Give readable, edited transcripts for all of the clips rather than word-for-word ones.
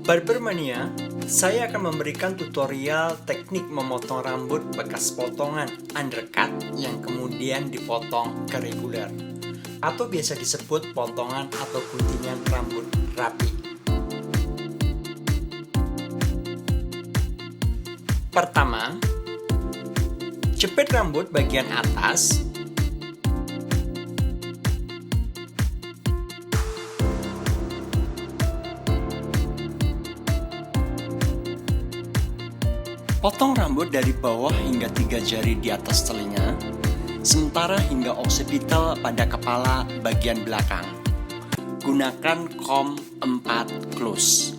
Barbermania, saya akan memberikan tutorial teknik memotong rambut bekas potongan undercut yang kemudian dipotong ke reguler, atau biasa disebut potongan atau guntingan rambut rapi. Pertama, jepit rambut bagian atas. Potong rambut dari bawah hingga 3 jari di atas telinga, sementara hingga occipital pada kepala bagian belakang. Gunakan comb 4 close.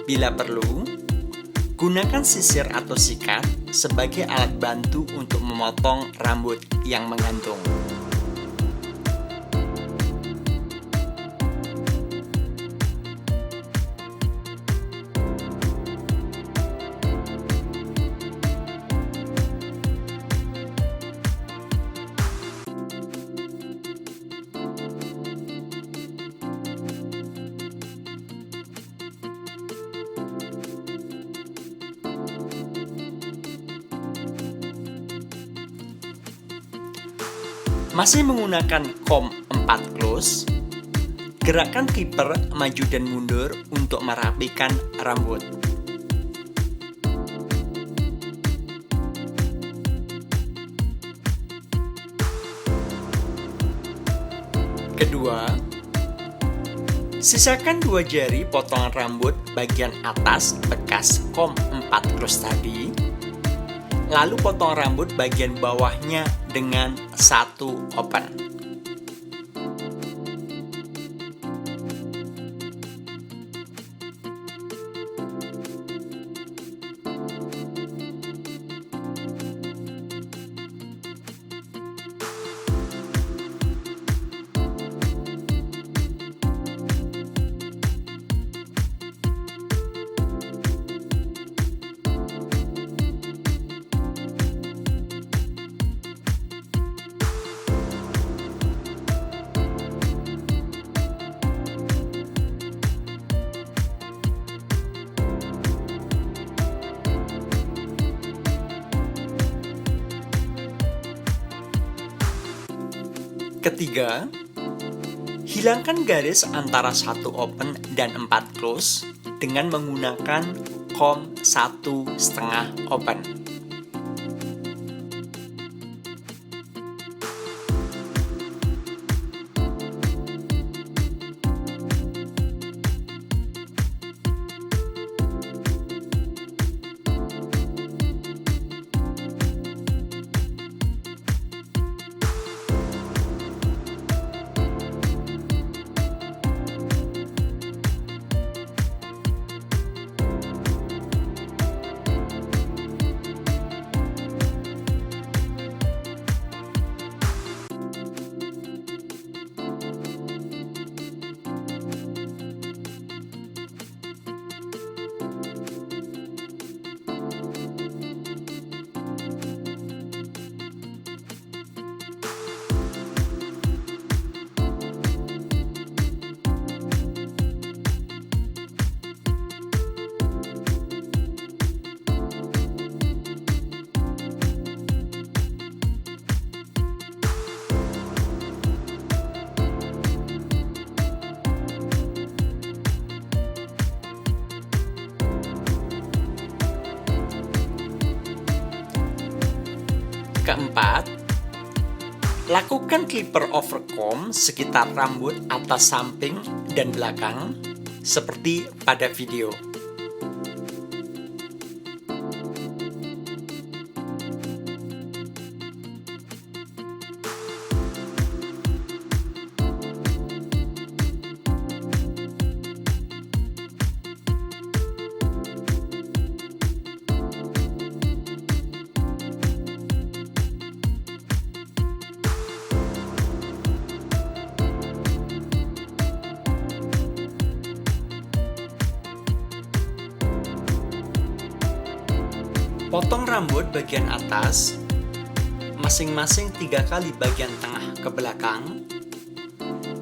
Bila perlu, gunakan sisir atau sikat sebagai alat bantu untuk memotong rambut yang menggantung. Masih menggunakan comb 4 close, gerakan clipper maju dan mundur untuk merapikan rambut. Kedua, sisakan 2 jari potongan rambut bagian atas bekas comb 4 close tadi, lalu potong rambut bagian bawahnya dengan 1 open. Ketiga, hilangkan garis antara 1 open dan 4 close dengan menggunakan comb 1,5 open. Keempat, lakukan clipper over comb sekitar rambut atas samping dan belakang, seperti pada video. Potong rambut bagian atas, masing-masing 3 kali bagian tengah ke belakang,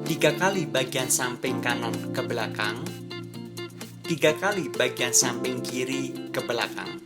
3 kali bagian samping kanan ke belakang, 3 kali bagian samping kiri ke belakang.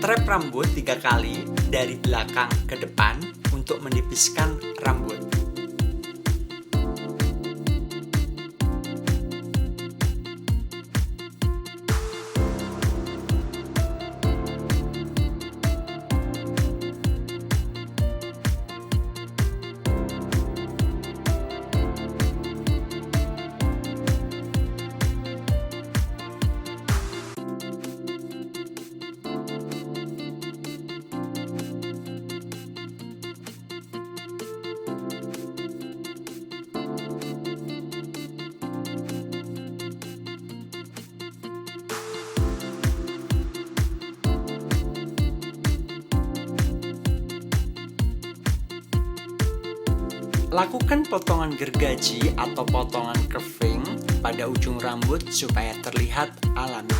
Trap rambut 3 kali dari belakang ke depan untuk menipiskan rambut. Lakukan potongan gergaji atau potongan curving pada ujung rambut supaya terlihat alami.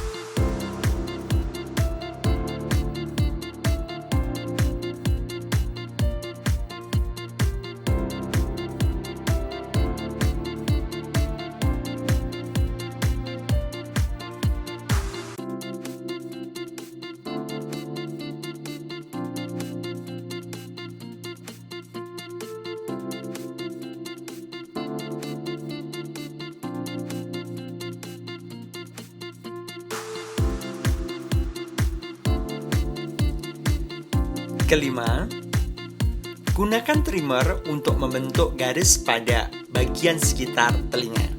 Kelima, gunakan trimmer untuk membentuk garis pada bagian sekitar telinga.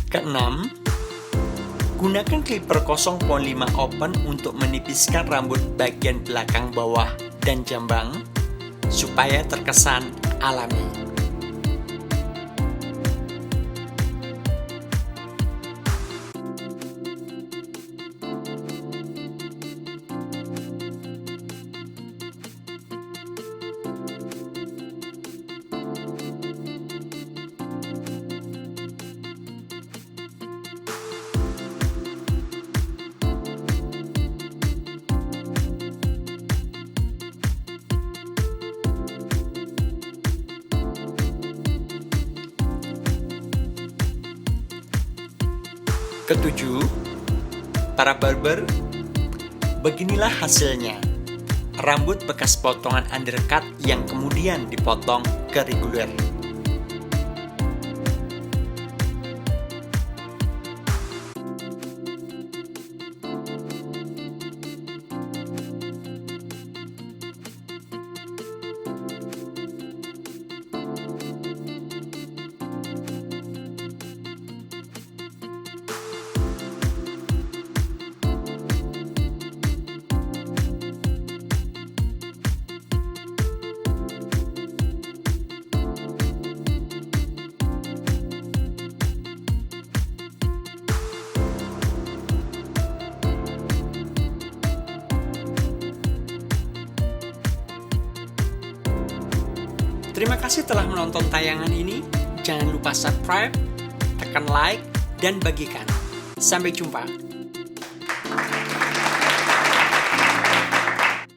Keenam, gunakan clipper 0,5 open untuk menipiskan rambut bagian belakang bawah dan jambang supaya terkesan alami. Ketujuh, para barber, beginilah hasilnya. Rambut bekas potongan undercut yang kemudian dipotong ke reguler. Terima kasih telah menonton tayangan ini. Jangan lupa subscribe, tekan like, dan bagikan. Sampai jumpa.